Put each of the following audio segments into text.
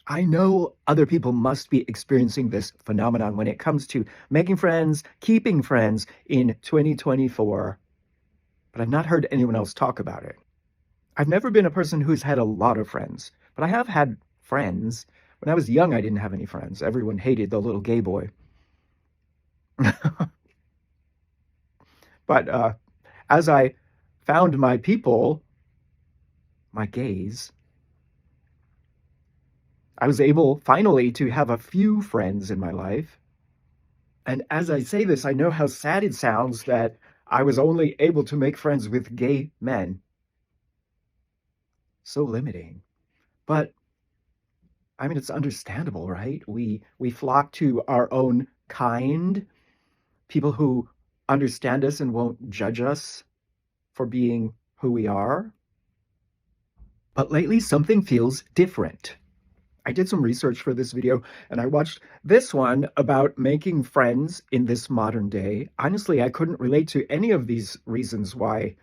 I know other people must be experiencing this phenomenon when it comes to making friends, keeping friends in 2024, but I've not heard anyone else talk about it. I've never been a person who's had a lot of friends, but I have had friends. When I was young, I didn't have any friends. Everyone hated the little gay boy. But as I found my people, my gays, I was able finally to have a few friends in my life. And as I say this, I know how sad it sounds that I was only able to make friends with gay men. So limiting. But I mean, it's understandable, right? We flock to our own kind, people who understand us and won't judge us for being who we are. But lately, something feels different. I did some research for this video and I watched this one about making friends in this modern day. Honestly, I couldn't relate to any of these reasons why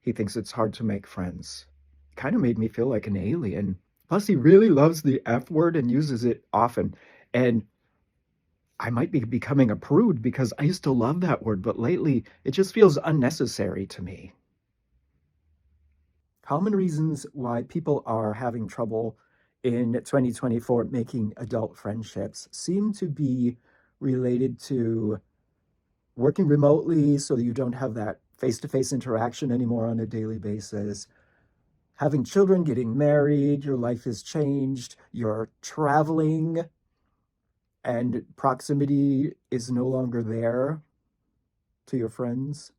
he thinks it's hard to make friends. Kind of made me feel like an alien. Plus, he really loves the F word and uses it often. And I might be becoming a prude because I used to love that word, but lately it just feels unnecessary to me. Common reasons why people are having trouble in 2024 making adult friendships seem to be related to working remotely so that you don't have that face-to-face interaction anymore on a daily basis, having children, getting married, your life has changed, you're traveling, and proximity is no longer there to your friends,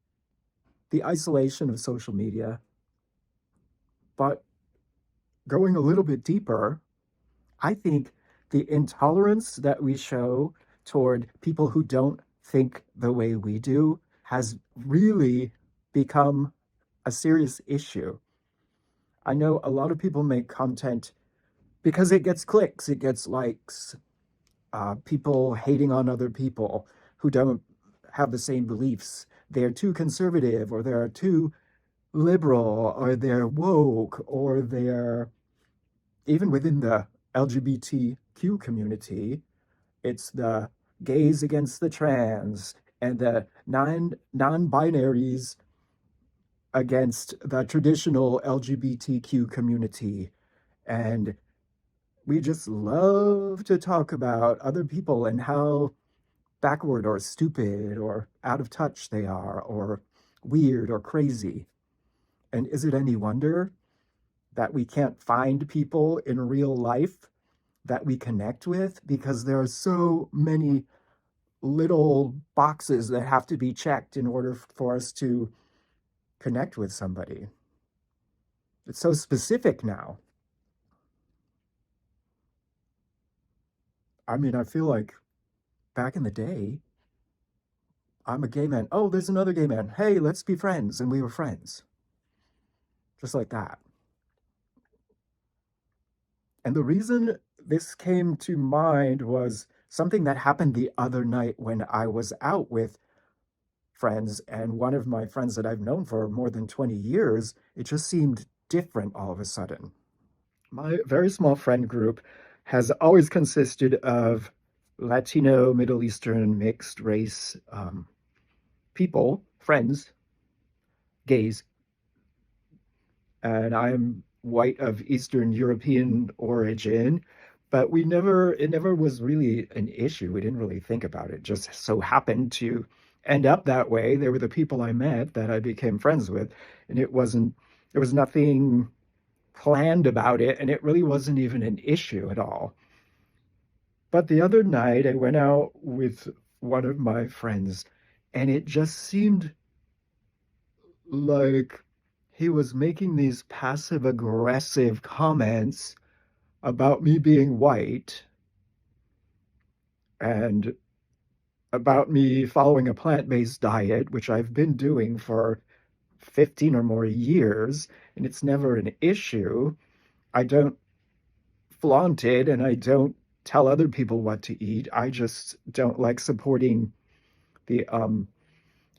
the isolation of social media. But going a little bit deeper, I think the intolerance that we show toward people who don't think the way we do has really become a serious issue. I know a lot of people make content because it gets clicks, it gets likes, people hating on other people who don't have the same beliefs. They're too conservative, or they're too liberal, or they're woke, or they're even within the LGBTQ community, it's the gays against the trans and the non-binaries against the traditional LGBTQ community. And we just love to talk about other people and how backward or stupid or out of touch they are, or weird or crazy. And is it any wonder that we can't find people in real life that we connect with because there are so many little boxes that have to be checked in order for us to connect with somebody? It's so specific now. I mean, I feel like back in the day, I'm a gay man. Oh, there's another gay man. Hey, let's be friends. And we were friends. Just like that. And the reason this came to mind was something that happened the other night when I was out with friends. And one of my friends that I've known for more than 20 years, it just seemed different all of a sudden. My very small friend group has always consisted of Latino, Middle Eastern, mixed race people, friends, gays, and I'm white of Eastern European origin. But it never was really an issue. We didn't really think about it. Just so happened to end up that way. They were the people I met that I became friends with, and there was nothing planned about it, and it really wasn't even an issue at all. But the other night, I went out with one of my friends, and it just seemed like he was making these passive aggressive comments about me being white and about me following a plant-based diet, which I've been doing for 15 or more years, and it's never an issue. I don't flaunt it and I don't tell other people what to eat. I just don't like supporting the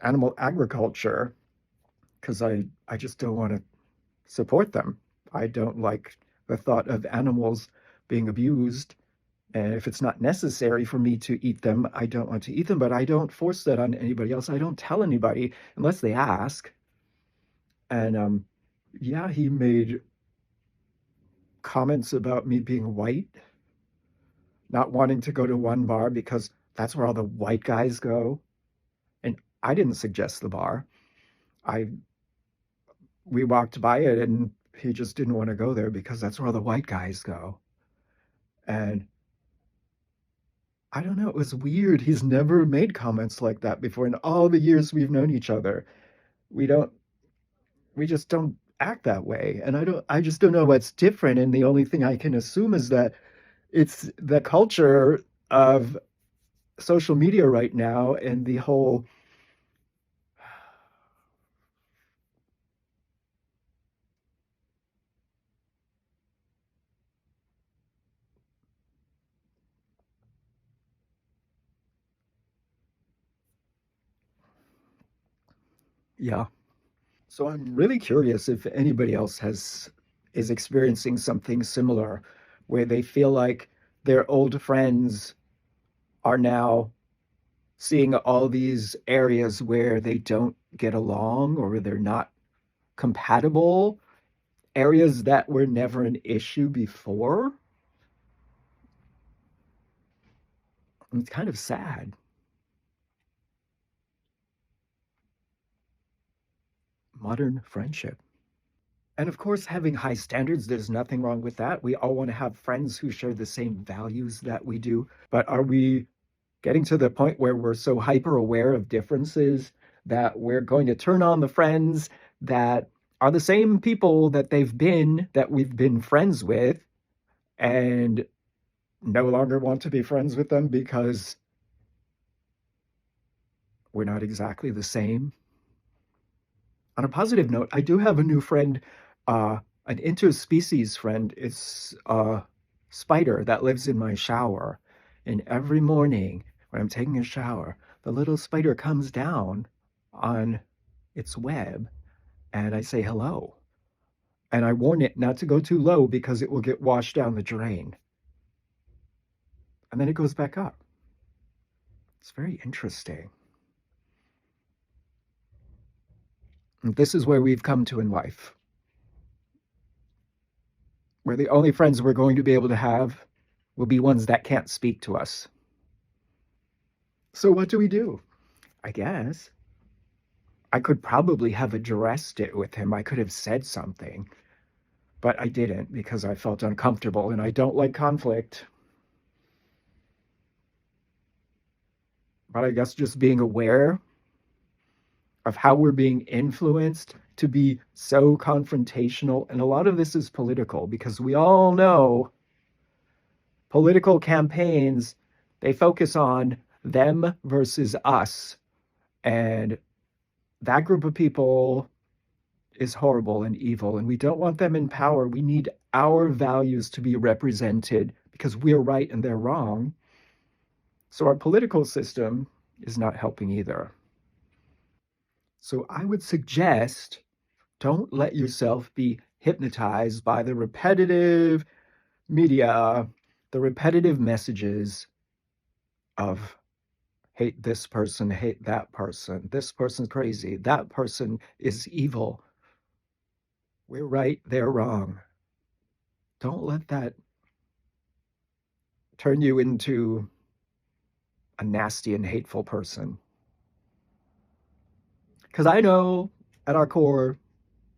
animal agriculture because I just don't want to support them. I don't like the thought of animals being abused. And if it's not necessary for me to eat them, I don't want to eat them, but I don't force that on anybody else. I don't tell anybody unless they ask. And yeah, he made comments about me being white, not wanting to go to one bar because that's where all the white guys go. And I didn't suggest the bar. I We walked by it and he just didn't want to go there because that's where all the white guys go. And I don't know, it was weird. He's never made comments like that before in all the years we've known each other. We don't we just don't act that way. And I just don't know what's different. And the only thing I can assume is that it's the culture of social media right now and the whole yeah. So I'm really curious if anybody else has is experiencing something similar where they feel like their old friends are now seeing all these areas where they don't get along or they're not compatible, areas that were never an issue before. And it's kind of sad. Modern friendship. And of course, having high standards, there's nothing wrong with that. We all want to have friends who share the same values that we do. But are we getting to the point where we're so hyper aware of differences that we're going to turn on the friends that are the same people that we've been friends with and no longer want to be friends with them because we're not exactly the same? On a positive note, I do have a new friend, an interspecies friend. It's a spider that lives in my shower. And every morning when I'm taking a shower, the little spider comes down on its web and I say hello. And I warn it not to go too low because it will get washed down the drain. And then it goes back up. It's very interesting. And this is where we've come to in life. Where the only friends we're going to be able to have will be ones that can't speak to us. So what do we do? I guess I could probably have addressed it with him. I could have said something, but I didn't because I felt uncomfortable and I don't like conflict. But I guess just being aware of how we're being influenced to be so confrontational. And a lot of this is political because we all know political campaigns, they focus on them versus us. And that group of people is horrible and evil, and we don't want them in power. We need our values to be represented because we're right and they're wrong. So our political system is not helping either. So I would suggest don't let yourself be hypnotized by the repetitive media, the repetitive messages of hate this person, hate that person, this person's crazy, that person is evil. We're right, they're wrong. Don't let that turn you into a nasty and hateful person. Because I know at our core,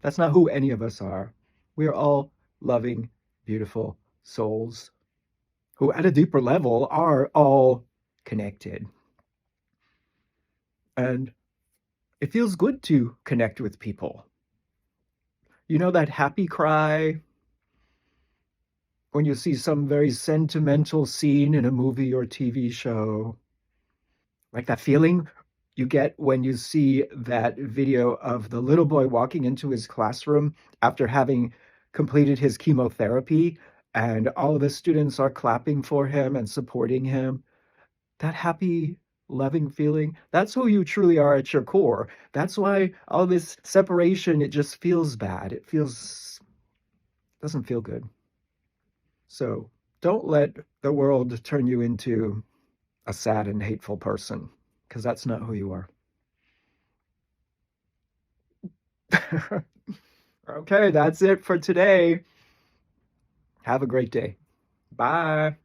that's not who any of us are. We're all loving, beautiful souls who, at a deeper level, are all connected. And it feels good to connect with people. You know that happy cry when you see some very sentimental scene in a movie or TV show? Like that feeling you get when you see that video of the little boy walking into his classroom after having completed his chemotherapy, and all of the students are clapping for him and supporting him. That happy, loving feeling, that's who you truly are at your core. That's why all this separation, it just feels bad. Doesn't feel good. So Don't let the world turn you into a sad and hateful person, because that's not who you are. Okay, that's it for today. Have a great day. Bye.